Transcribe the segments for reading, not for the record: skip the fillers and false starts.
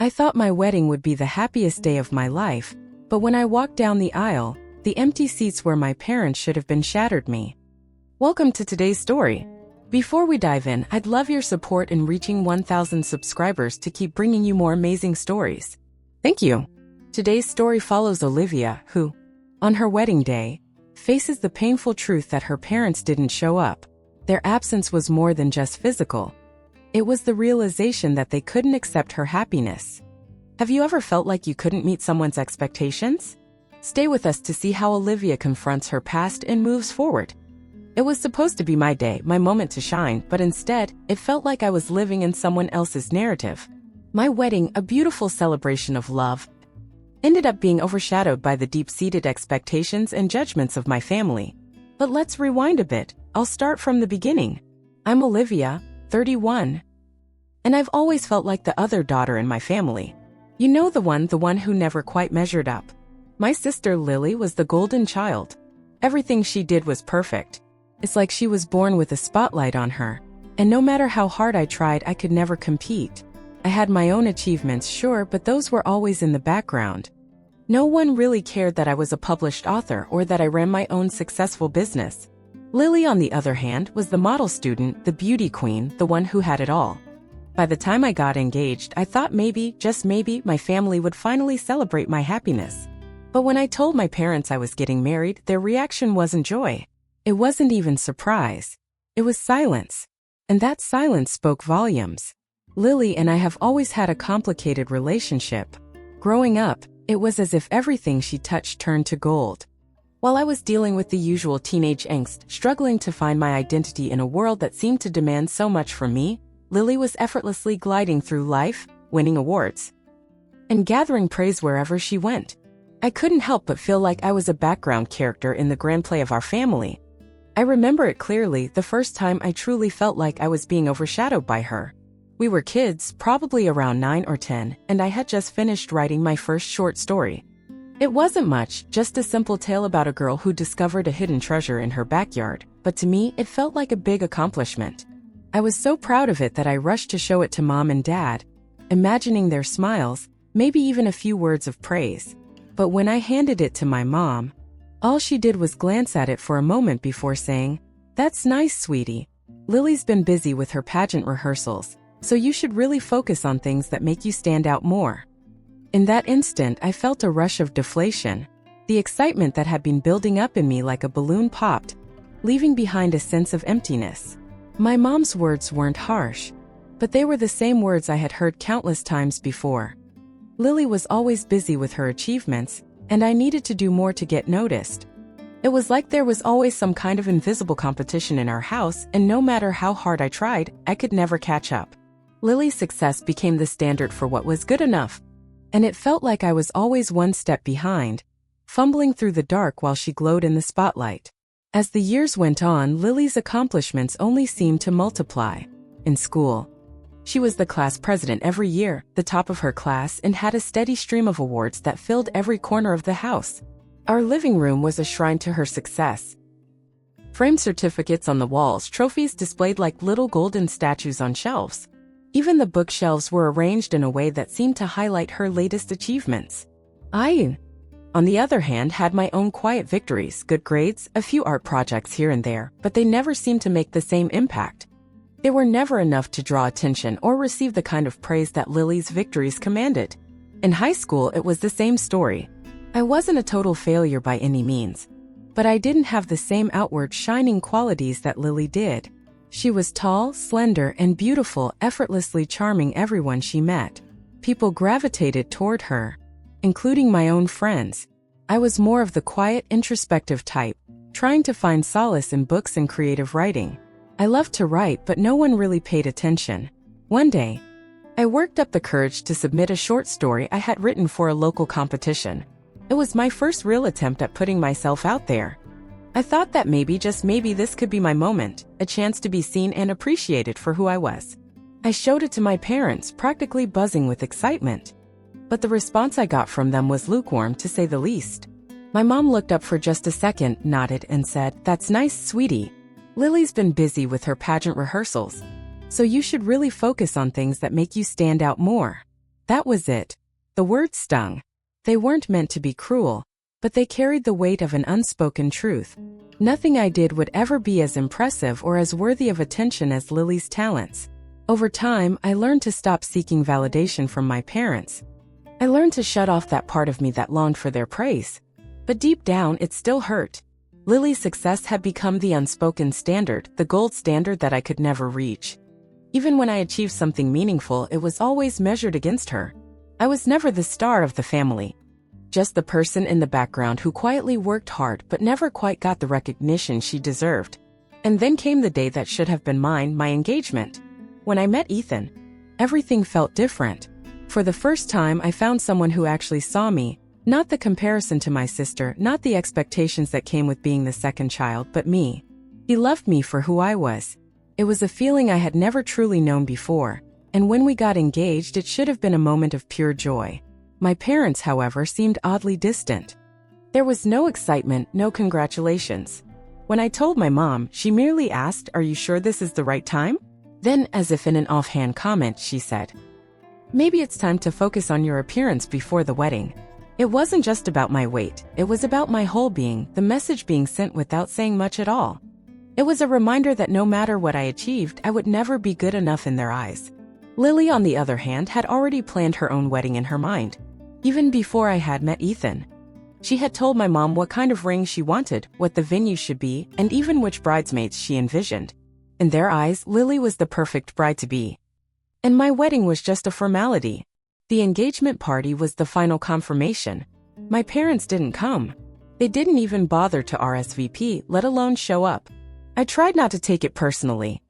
I thought my wedding would be the happiest day of my life, but when I walked down the aisle, the empty seats where my parents should have been shattered me. Welcome to today's story. Before we dive in, I'd love your support in reaching 1,000 subscribers to keep bringing you more amazing stories. Thank you. Today's story follows Olivia, who, on her wedding day, faces the painful truth that her parents didn't show up. Their absence was more than just physical. It was the realization that they couldn't accept her happiness. Have you ever felt like you couldn't meet someone's expectations? Stay with us to see how Olivia confronts her past and moves forward. It was supposed to be my day, my moment to shine, but instead, it felt like I was living in someone else's narrative. My wedding, a beautiful celebration of love, ended up being overshadowed by the deep-seated expectations and judgments of my family. But let's rewind a bit. I'll start from the beginning. I'm Olivia, 31. And I've always felt like the other daughter in my family. You know, the one who never quite measured up. My sister Lily was the golden child. Everything she did was perfect. It's like she was born with a spotlight on her. And no matter how hard I tried, I could never compete. I had my own achievements, sure, but those were always in the background. No one really cared that I was a published author or that I ran my own successful business. Lily, on the other hand, was the model student, the beauty queen, the one who had it all. By the time I got engaged, I thought maybe, just maybe, my family would finally celebrate my happiness. But when I told my parents I was getting married, their reaction wasn't joy. It wasn't even surprise. It was silence. And that silence spoke volumes. Lily and I have always had a complicated relationship. Growing up, it was as if everything she touched turned to gold. While I was dealing with the usual teenage angst, struggling to find my identity in a world that seemed to demand so much from me, Lily was effortlessly gliding through life, winning awards, and gathering praise wherever she went. I couldn't help but feel like I was a background character in the grand play of our family. I remember it clearly, the first time I truly felt like I was being overshadowed by her. We were kids, probably around 9 or 10, and I had just finished writing my first short story. It wasn't much, just a simple tale about a girl who discovered a hidden treasure in her backyard, but to me, it felt like a big accomplishment. I was so proud of it that I rushed to show it to Mom and Dad, imagining their smiles, maybe even a few words of praise. But when I handed it to my mom, all she did was glance at it for a moment before saying, "That's nice, sweetie. Lily's been busy with her pageant rehearsals, so you should really focus on things that make you stand out more." In that instant, I felt a rush of deflation. The excitement that had been building up in me like a balloon popped, leaving behind a sense of emptiness. My mom's words weren't harsh, but they were the same words I had heard countless times before. Lily was always busy with her achievements, and I needed to do more to get noticed. It was like there was always some kind of invisible competition in our house, and no matter how hard I tried, I could never catch up. Lily's success became the standard for what was good enough, and it felt like I was always one step behind, fumbling through the dark while she glowed in the spotlight. As the years went on, Lily's accomplishments only seemed to multiply. In school, she was the class president every year, the top of her class, and had a steady stream of awards that filled every corner of the house. Our living room was a shrine to her success. Framed certificates on the walls, trophies displayed like little golden statues on shelves. Even the bookshelves were arranged in a way that seemed to highlight her latest achievements. I, on the other hand, had my own quiet victories, good grades, a few art projects here and there, but they never seemed to make the same impact. They were never enough to draw attention or receive the kind of praise that Lily's victories commanded. In high school, it was the same story. I wasn't a total failure by any means, but I didn't have the same outward shining qualities that Lily did. She was tall, slender, and beautiful, effortlessly charming everyone she met. People gravitated toward her, including my own friends. I was more of the quiet, introspective type, trying to find solace in books and creative writing. I loved to write, but no one really paid attention. One day, I worked up the courage to submit a short story I had written for a local competition. It was my first real attempt at putting myself out there. I thought that maybe, just maybe, this could be my moment, a chance to be seen and appreciated for who I was. I showed it to my parents, practically buzzing with excitement. But the response I got from them was lukewarm, to say the least. My mom looked up for just a second, nodded, and said, "That's nice, sweetie. Lily's been busy with her pageant rehearsals, so you should really focus on things that make you stand out more." That was it. The words stung. They weren't meant to be cruel, but they carried the weight of an unspoken truth. Nothing I did would ever be as impressive or as worthy of attention as Lily's talents. Over time, I learned to stop seeking validation from my parents. I learned to shut off that part of me that longed for their praise. But deep down, it still hurt. Lily's success had become the unspoken standard, the gold standard that I could never reach. Even when I achieved something meaningful, it was always measured against her. I was never the star of the family. Just the person in the background who quietly worked hard but never quite got the recognition she deserved. And then came the day that should have been mine, my engagement. When I met Ethan, everything felt different. For the first time, I found someone who actually saw me, not the comparison to my sister, not the expectations that came with being the second child, but me. He loved me for who I was. It was a feeling I had never truly known before, and when we got engaged, it should have been a moment of pure joy. My parents, however, seemed oddly distant. There was no excitement, no congratulations. When I told my mom, she merely asked, "Are you sure this is the right time?" Then, as if in an offhand comment, she said, "Maybe it's time to focus on your appearance before the wedding." It wasn't just about my weight, it was about my whole being, the message being sent without saying much at all. It was a reminder that no matter what I achieved, I would never be good enough in their eyes. Lily, on the other hand, had already planned her own wedding in her mind. Even before I had met Ethan. She had told my mom what kind of ring she wanted, what the venue should be, and even which bridesmaids she envisioned. In their eyes, Lily was the perfect bride-to-be. And my wedding was just a formality. The engagement party was the final confirmation. My parents didn't come. They didn't even bother to RSVP, let alone show up. I tried not to take it personally.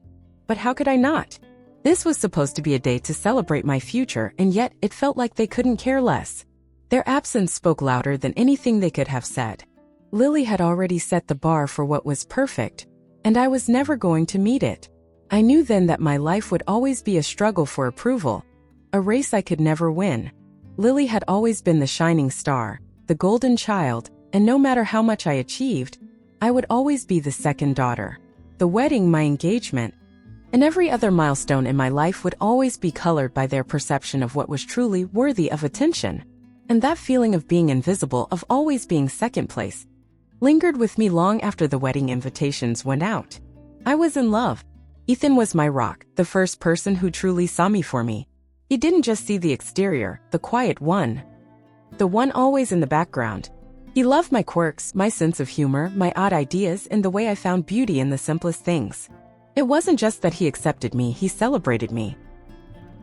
But how could I not? This was supposed to be a day to celebrate my future, and yet it felt like they couldn't care less. Their absence spoke louder than anything they could have said. Lily had already set the bar for what was perfect, and I was never going to meet it. I knew then that my life would always be a struggle for approval, a race I could never win. Lily had always been the shining star, the golden child, and no matter how much I achieved, I would always be the second daughter. The wedding, my engagement, and every other milestone in my life would always be colored by their perception of what was truly worthy of attention. And that feeling of being invisible, of always being second place, lingered with me long after the wedding invitations went out. I was in love. Ethan was my rock, the first person who truly saw me for me. He didn't just see the exterior, the quiet one. The one always in the background. He loved my quirks, my sense of humor, my odd ideas, and the way I found beauty in the simplest things. It wasn't just that he accepted me, he celebrated me.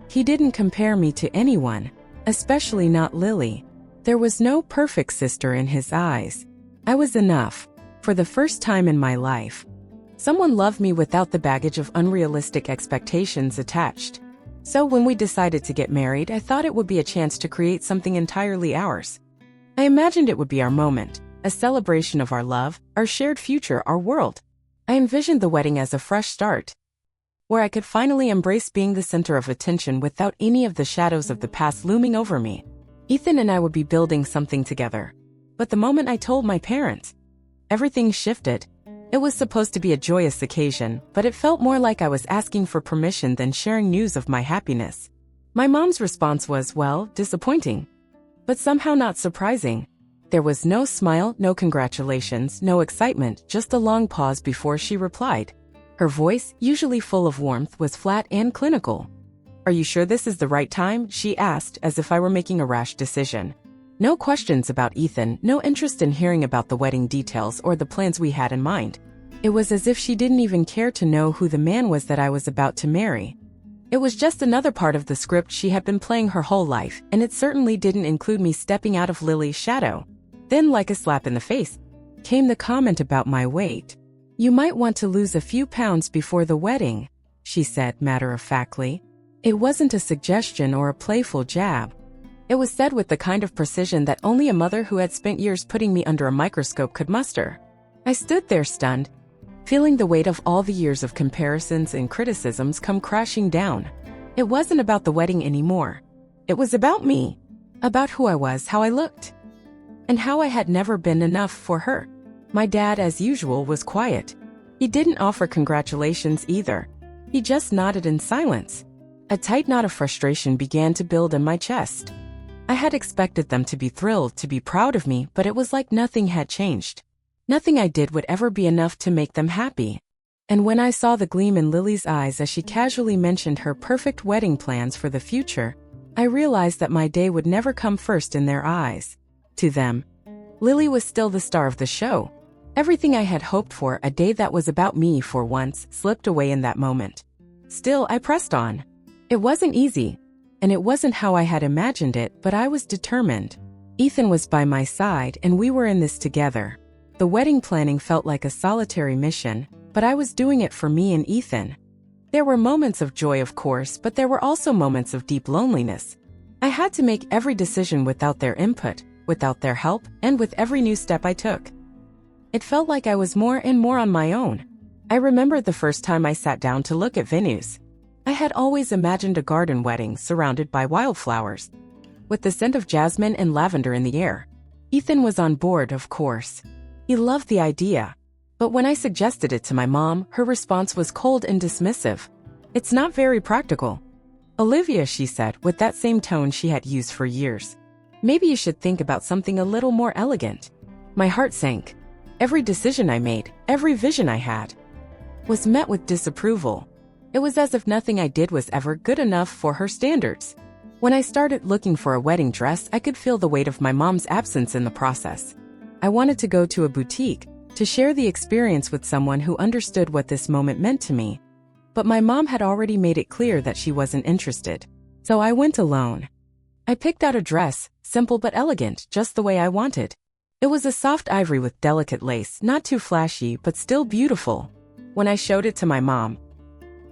He didn't compare me to anyone, especially not Lily. There was no perfect sister in his eyes. I was enough. For the first time in my life, someone loved me without the baggage of unrealistic expectations attached. So when we decided to get married, I thought it would be a chance to create something entirely ours. I imagined it would be our moment, a celebration of our love, our shared future, our world. I envisioned the wedding as a fresh start, where I could finally embrace being the center of attention without any of the shadows of the past looming over me. Ethan and I would be building something together. But the moment I told my parents, everything shifted. It was supposed to be a joyous occasion, but it felt more like I was asking for permission than sharing news of my happiness. My mom's response was, well, disappointing, but somehow not surprising. There was no smile, no congratulations, no excitement, just a long pause before she replied. Her voice, usually full of warmth, was flat and clinical. "Are you sure this is the right time?" she asked, as if I were making a rash decision. No questions about Ethan, no interest in hearing about the wedding details or the plans we had in mind. It was as if she didn't even care to know who the man was that I was about to marry. It was just another part of the script she had been playing her whole life, and it certainly didn't include me stepping out of Lily's shadow. Then, like a slap in the face, came the comment about my weight. "You might want to lose a few pounds before the wedding," she said matter-of-factly. It wasn't a suggestion or a playful jab. It was said with the kind of precision that only a mother who had spent years putting me under a microscope could muster. I stood there stunned, feeling the weight of all the years of comparisons and criticisms come crashing down. It wasn't about the wedding anymore. It was about me, about who I was, how I looked, and how I had never been enough for her. My dad, as usual, was quiet. He didn't offer congratulations either. He just nodded in silence. A tight knot of frustration began to build in my chest. I had expected them to be thrilled, to be proud of me, but it was like nothing had changed. Nothing I did would ever be enough to make them happy. And when I saw the gleam in Lily's eyes as she casually mentioned her perfect wedding plans for the future, I realized that my day would never come first in their eyes. To them, Lily was still the star of the show. Everything I had hoped for, a day that was about me for once, slipped away in that moment. Still, I pressed on. It wasn't easy, and it wasn't how I had imagined it, but I was determined. Ethan was by my side, and we were in this together. The wedding planning felt like a solitary mission, but I was doing it for me and Ethan. There were moments of joy, of course, but there were also moments of deep loneliness. I had to make every decision without their input, without their help, and with every new step I took. It felt like I was more and more on my own. I remembered the first time I sat down to look at venues. I had always imagined a garden wedding surrounded by wildflowers, with the scent of jasmine and lavender in the air. Ethan was on board, of course. He loved the idea. But when I suggested it to my mom, her response was cold and dismissive. "It's not very practical." "Olivia," she said, with that same tone she had used for years, "maybe you should think about something a little more elegant." My heart sank. Every decision I made, every vision I had, was met with disapproval. It was as if nothing I did was ever good enough for her standards. When I started looking for a wedding dress, I could feel the weight of my mom's absence in the process. I wanted to go to a boutique, to share the experience with someone who understood what this moment meant to me. But my mom had already made it clear that she wasn't interested. So I went alone. I picked out a dress, simple but elegant, just the way I wanted. It was a soft ivory with delicate lace, not too flashy, but still beautiful. When I showed it to my mom,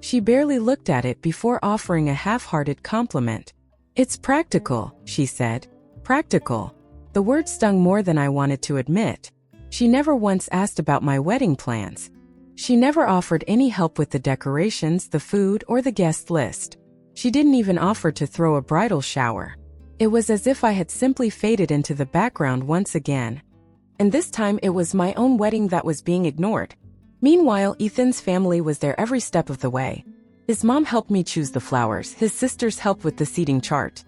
she barely looked at it before offering a half-hearted compliment. "It's practical," she said. Practical. The word stung more than I wanted to admit. She never once asked about my wedding plans. She never offered any help with the decorations, the food, or the guest list. She didn't even offer to throw a bridal shower. It was as if I had simply faded into the background once again. And this time it was my own wedding that was being ignored. Meanwhile, Ethan's family was there every step of the way. His mom helped me choose the flowers, his sisters helped with the seating chart,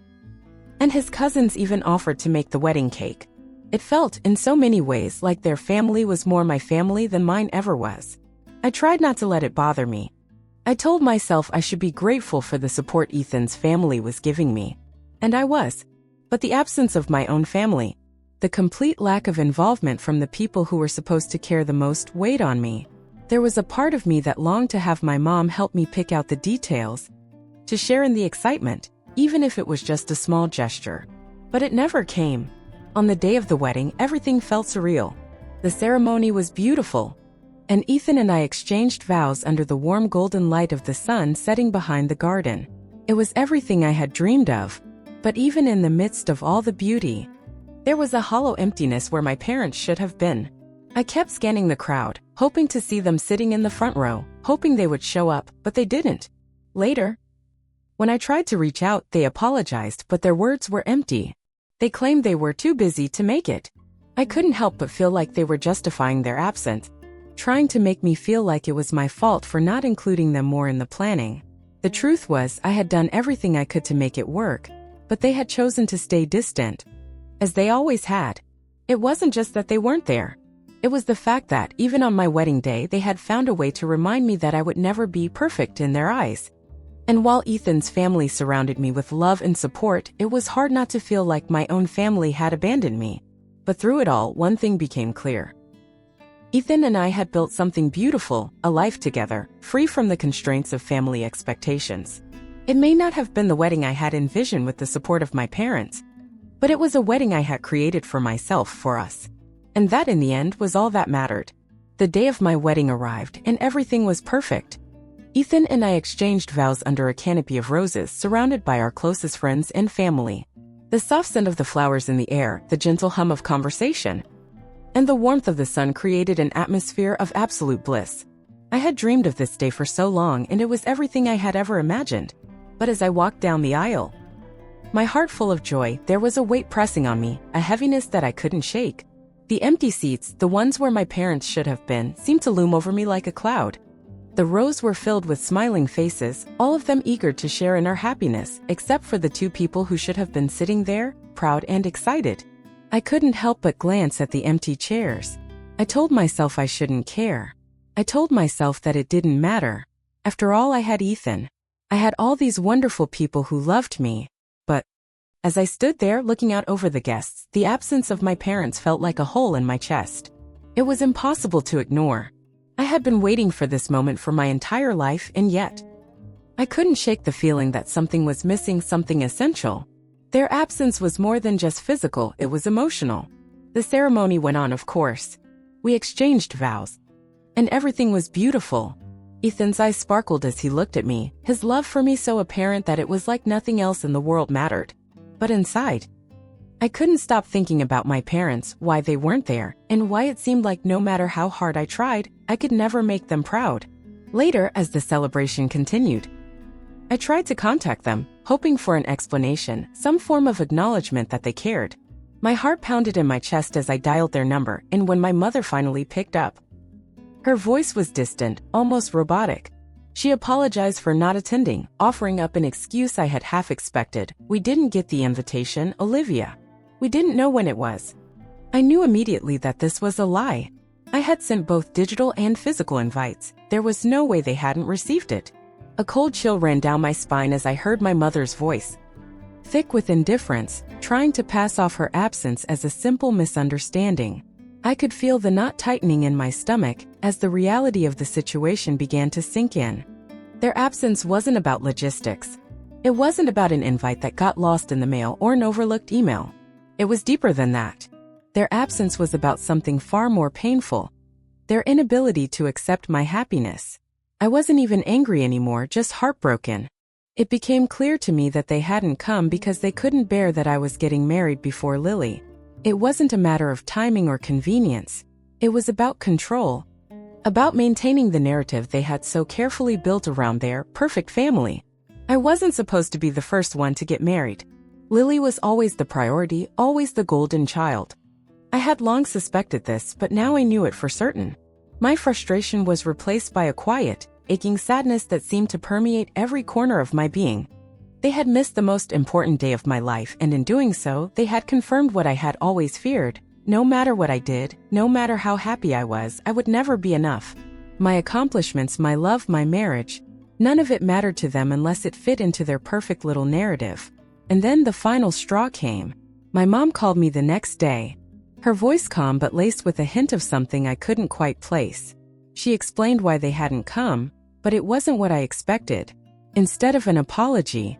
and his cousins even offered to make the wedding cake. It felt, in so many ways, like their family was more my family than mine ever was. I tried not to let it bother me. I told myself I should be grateful for the support Ethan's family was giving me. And I was. But the absence of my own family, the complete lack of involvement from the people who were supposed to care the most, weighed on me. There was a part of me that longed to have my mom help me pick out the details, to share in the excitement, even if it was just a small gesture. But it never came. On the day of the wedding, everything felt surreal. The ceremony was beautiful, and Ethan and I exchanged vows under the warm golden light of the sun setting behind the garden. It was everything I had dreamed of. But even in the midst of all the beauty, there was a hollow emptiness where my parents should have been. I kept scanning the crowd, hoping to see them sitting in the front row, hoping they would show up, but they didn't. Later, when I tried to reach out, they apologized, but their words were empty. They claimed they were too busy to make it. I couldn't help but feel like they were justifying their absence, trying to make me feel like it was my fault for not including them more in the planning. The truth was, I had done everything I could to make it work, but they had chosen to stay distant, as they always had. It wasn't just that they weren't there. It was the fact that, even on my wedding day, they had found a way to remind me that I would never be perfect in their eyes. And while Ethan's family surrounded me with love and support, it was hard not to feel like my own family had abandoned me. But through it all, one thing became clear. Ethan and I had built something beautiful, a life together, free from the constraints of family expectations. It may not have been the wedding I had envisioned with the support of my parents, but it was a wedding I had created for myself, for us. And that, in the end, was all that mattered. The day of my wedding arrived, and everything was perfect. Ethan and I exchanged vows under a canopy of roses, surrounded by our closest friends and family. The soft scent of the flowers in the air, the gentle hum of conversation, and the warmth of the sun created an atmosphere of absolute bliss. I had dreamed of this day for so long, and it was everything I had ever imagined. But as I walked down the aisle, my heart full of joy, there was a weight pressing on me, a heaviness that I couldn't shake. The empty seats, the ones where my parents should have been, seemed to loom over me like a cloud. The rows were filled with smiling faces, all of them eager to share in our happiness, except for the two people who should have been sitting there, proud and excited. I couldn't help but glance at the empty chairs. I told myself I shouldn't care. I told myself that it didn't matter. After all, I had Ethan. I had all these wonderful people who loved me. But as I stood there looking out over the guests, the absence of my parents felt like a hole in my chest. It was impossible to ignore. I had been waiting for this moment for my entire life, and yet I couldn't shake the feeling that something was missing, something essential. Their absence was more than just physical, it was emotional. The ceremony went on, of course. We exchanged vows. And everything was beautiful. Ethan's eyes sparkled as he looked at me, his love for me so apparent that it was like nothing else in the world mattered. But inside, I couldn't stop thinking about my parents, why they weren't there, and why it seemed like no matter how hard I tried, I could never make them proud. Later, as the celebration continued, I tried to contact them, hoping for an explanation, some form of acknowledgement that they cared. My heart pounded in my chest as I dialed their number, and when my mother finally picked up, her voice was distant, almost robotic. She apologized for not attending, offering up an excuse I had half expected. We didn't get the invitation, Olivia. We didn't know when it was. I knew immediately that this was a lie. I had sent both digital and physical invites. There was no way they hadn't received it. A cold chill ran down my spine as I heard my mother's voice, thick with indifference, trying to pass off her absence as a simple misunderstanding. I could feel the knot tightening in my stomach as the reality of the situation began to sink in. Their absence wasn't about logistics. It wasn't about an invite that got lost in the mail or an overlooked email. It was deeper than that. Their absence was about something far more painful. Their inability to accept my happiness. I wasn't even angry anymore, just heartbroken. It became clear to me that they hadn't come because they couldn't bear that I was getting married before Lily. It wasn't a matter of timing or convenience. It was about control. About maintaining the narrative they had so carefully built around their perfect family. I wasn't supposed to be the first one to get married. Lily was always the priority, always the golden child. I had long suspected this, but now I knew it for certain. My frustration was replaced by a quiet, aching sadness that seemed to permeate every corner of my being. They had missed the most important day of my life, and in doing so, they had confirmed what I had always feared. No matter what I did, no matter how happy I was, I would never be enough. My accomplishments, my love, my marriage, none of it mattered to them unless it fit into their perfect little narrative. And then the final straw came. My mom called me the next day. Her voice calm but laced with a hint of something I couldn't quite place. She explained why they hadn't come, but it wasn't what I expected. Instead of an apology,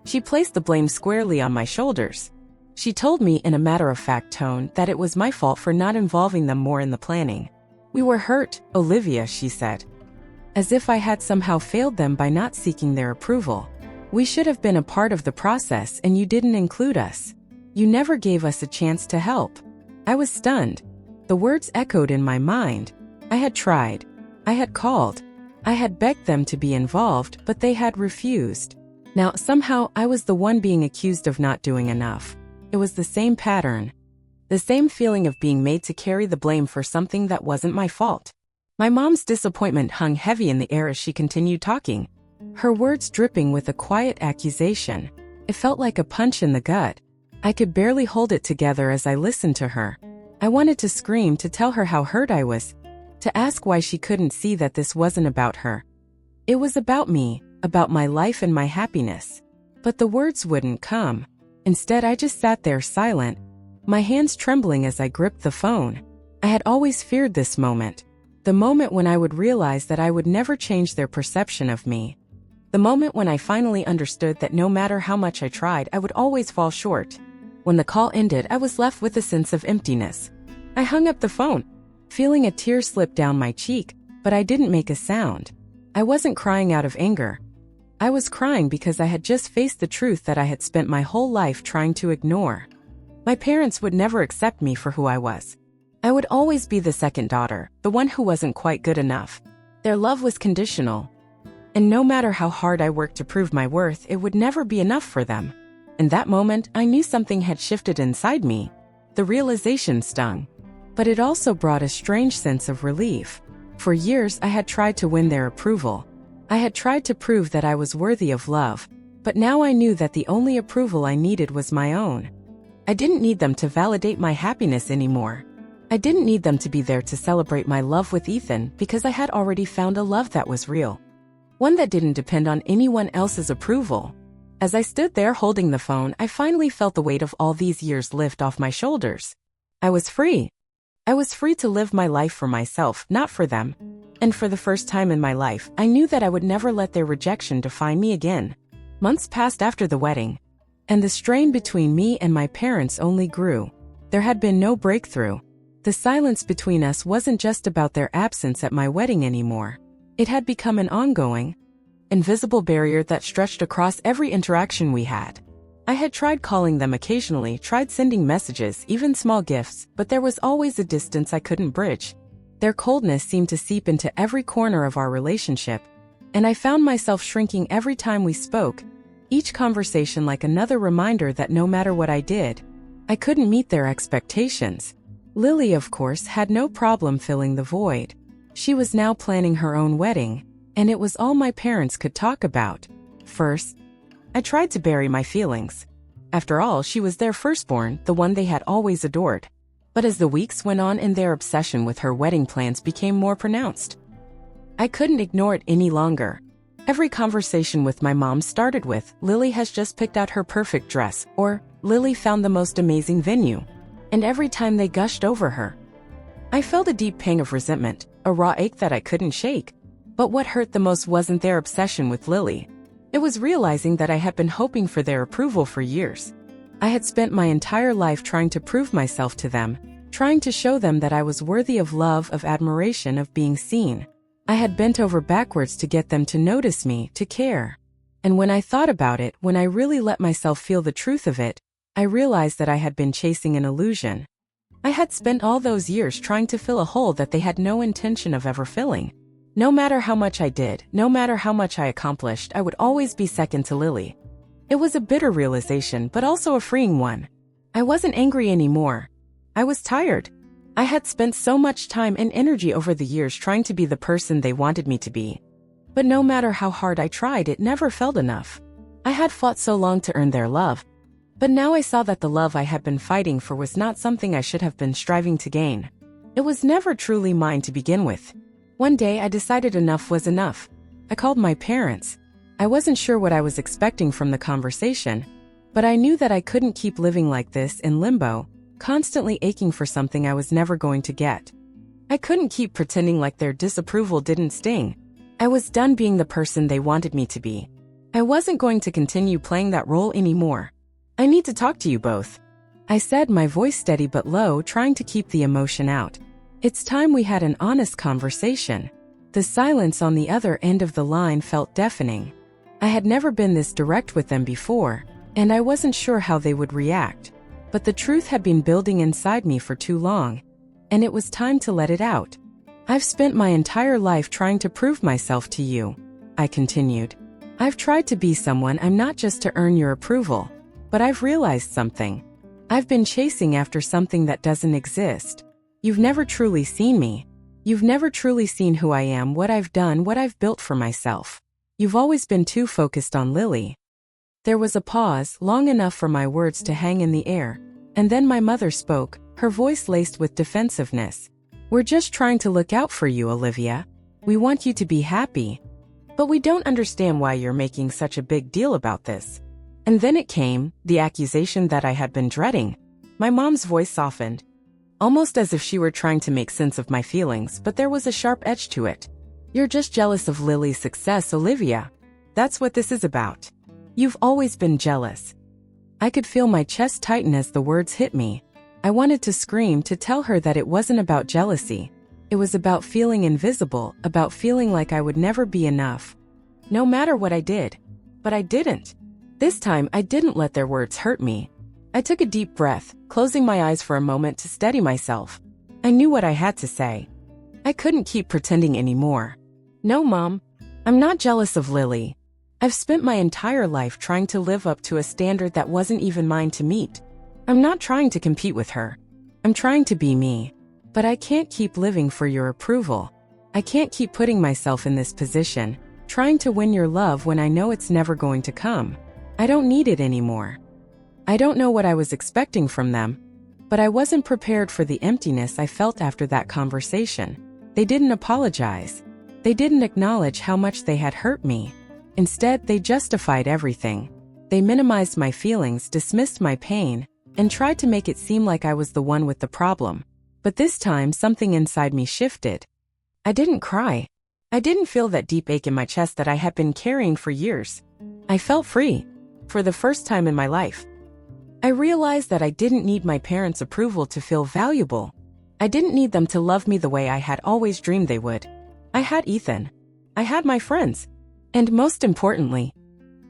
she placed the blame squarely on my shoulders. She told me in a matter-of-fact tone that it was my fault for not involving them more in the planning. We were hurt, Olivia, she said. As if I had somehow failed them by not seeking their approval. We should have been a part of the process and you didn't include us. You never gave us a chance to help. I was stunned. The words echoed in my mind. I had tried. I had called. I had begged them to be involved, but they had refused. Now, somehow, I was the one being accused of not doing enough. It was the same pattern. The same feeling of being made to carry the blame for something that wasn't my fault. My mom's disappointment hung heavy in the air as she continued talking, her words dripping with a quiet accusation. It felt like a punch in the gut. I could barely hold it together as I listened to her. I wanted to scream, to tell her how hurt I was, to ask why she couldn't see that this wasn't about her. It was about me, about my life and my happiness. But the words wouldn't come. Instead, I just sat there silent, my hands trembling as I gripped the phone. I had always feared this moment. The moment when I would realize that I would never change their perception of me. The moment when I finally understood that no matter how much I tried, I would always fall short. When the call ended, I was left with a sense of emptiness. I hung up the phone, feeling a tear slip down my cheek, but I didn't make a sound. I wasn't crying out of anger. I was crying because I had just faced the truth that I had spent my whole life trying to ignore. My parents would never accept me for who I was. I would always be the second daughter, the one who wasn't quite good enough. Their love was conditional. And no matter how hard I worked to prove my worth, it would never be enough for them. In that moment, I knew something had shifted inside me. The realization stung. But it also brought a strange sense of relief. For years, I had tried to win their approval. I had tried to prove that I was worthy of love, but now I knew that the only approval I needed was my own. I didn't need them to validate my happiness anymore. I didn't need them to be there to celebrate my love with Ethan because I had already found a love that was real. One that didn't depend on anyone else's approval. As I stood there holding the phone, I finally felt the weight of all these years lift off my shoulders. I was free. I was free to live my life for myself, not for them. And for the first time in my life, I knew that I would never let their rejection define me again. Months passed after the wedding, and the strain between me and my parents only grew. There had been no breakthrough. The silence between us wasn't just about their absence at my wedding anymore. It had become an ongoing, invisible barrier that stretched across every interaction we had. I had tried calling them occasionally, tried sending messages, even small gifts, but there was always a distance I couldn't bridge. Their coldness seemed to seep into every corner of our relationship, and I found myself shrinking every time we spoke, each conversation like another reminder that no matter what I did, I couldn't meet their expectations. Lily, of course, had no problem filling the void. She was now planning her own wedding, and it was all my parents could talk about. First, I tried to bury my feelings. After all, she was their firstborn, the one they had always adored. But as the weeks went on and their obsession with her wedding plans became more pronounced, I couldn't ignore it any longer. Every conversation with my mom started with, "Lily has just picked out her perfect dress," or "Lily found the most amazing venue." And every time they gushed over her, I felt a deep pang of resentment, a raw ache that I couldn't shake. But what hurt the most wasn't their obsession with Lily. It was realizing that I had been hoping for their approval for years. I had spent my entire life trying to prove myself to them, trying to show them that I was worthy of love, of admiration, of being seen. I had bent over backwards to get them to notice me, to care. And when I thought about it, when I really let myself feel the truth of it, I realized that I had been chasing an illusion. I had spent all those years trying to fill a hole that they had no intention of ever filling. No matter how much I did, no matter how much I accomplished, I would always be second to Lily. It was a bitter realization, but also a freeing one. I wasn't angry anymore. I was tired. I had spent so much time and energy over the years trying to be the person they wanted me to be. But no matter how hard I tried, it never felt enough. I had fought so long to earn their love. But now I saw that the love I had been fighting for was not something I should have been striving to gain. It was never truly mine to begin with. One day I decided enough was enough. I called my parents. I wasn't sure what I was expecting from the conversation, but I knew that I couldn't keep living like this in limbo, constantly aching for something I was never going to get. I couldn't keep pretending like their disapproval didn't sting. I was done being the person they wanted me to be. I wasn't going to continue playing that role anymore. "I need to talk to you both," I said, my voice steady but low, trying to keep the emotion out. It's time we had an honest conversation. The silence on the other end of the line felt deafening. I had never been this direct with them before, and I wasn't sure how they would react. But the truth had been building inside me for too long, and it was time to let it out. "I've spent my entire life trying to prove myself to you," I continued. "I've tried to be someone I'm not just to earn your approval. But I've realized something. I've been chasing after something that doesn't exist. You've never truly seen me. You've never truly seen who I am, what I've done, what I've built for myself. You've always been too focused on Lily." There was a pause, long enough for my words to hang in the air, and then my mother spoke, her voice laced with defensiveness. "We're just trying to look out for you, Olivia. We want you to be happy. But we don't understand why you're making such a big deal about this." And then it came, the accusation that I had been dreading. My mom's voice softened, almost as if she were trying to make sense of my feelings, but there was a sharp edge to it. "You're just jealous of Lily's success, Olivia. That's what this is about. You've always been jealous." I could feel my chest tighten as the words hit me. I wanted to scream, to tell her that it wasn't about jealousy. It was about feeling invisible, about feeling like I would never be enough, no matter what I did. But I didn't. This time, I didn't let their words hurt me. I took a deep breath, closing my eyes for a moment to steady myself. I knew what I had to say. I couldn't keep pretending anymore. "No, Mom. I'm not jealous of Lily. I've spent my entire life trying to live up to a standard that wasn't even mine to meet. I'm not trying to compete with her. I'm trying to be me. But I can't keep living for your approval. I can't keep putting myself in this position, trying to win your love when I know it's never going to come. I don't need it anymore. I don't know what I was expecting from them, but I wasn't prepared for the emptiness I felt after that conversation. They didn't apologize. They didn't acknowledge how much they had hurt me. Instead, they justified everything. They minimized my feelings, dismissed my pain, and tried to make it seem like I was the one with the problem. But this time, something inside me shifted. I didn't cry. I didn't feel that deep ache in my chest that I had been carrying for years. I felt free. For the first time in my life. I realized that I didn't need my parents' approval to feel valuable. I didn't need them to love me the way I had always dreamed they would. I had Ethan. I had my friends. And most importantly,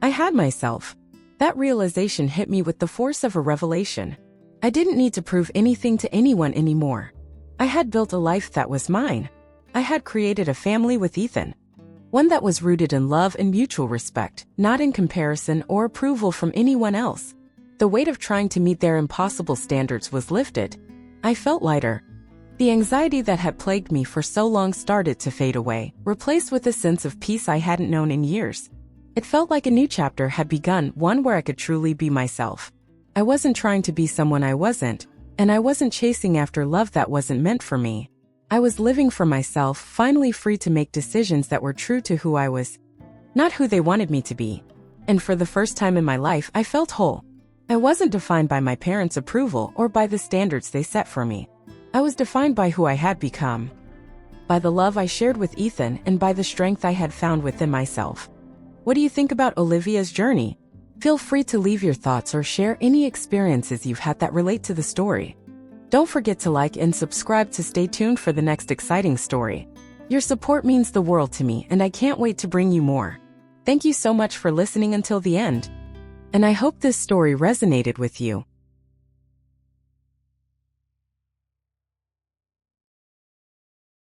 I had myself. That realization hit me with the force of a revelation. I didn't need to prove anything to anyone anymore. I had built a life that was mine. I had created a family with Ethan. One that was rooted in love and mutual respect, not in comparison or approval from anyone else. The weight of trying to meet their impossible standards was lifted. I felt lighter. The anxiety that had plagued me for so long started to fade away, replaced with a sense of peace I hadn't known in years. It felt like a new chapter had begun, one where I could truly be myself. I wasn't trying to be someone I wasn't, and I wasn't chasing after love that wasn't meant for me. I was living for myself, finally free to make decisions that were true to who I was, not who they wanted me to be. And for the first time in my life, I felt whole. I wasn't defined by my parents' approval or by the standards they set for me. I was defined by who I had become, by the love I shared with Ethan, and by the strength I had found within myself. What do you think about Olivia's journey? Feel free to leave your thoughts or share any experiences you've had that relate to the story. Don't forget to like and subscribe to stay tuned for the next exciting story. Your support means the world to me, and I can't wait to bring you more. Thank you so much for listening until the end. And I hope this story resonated with you.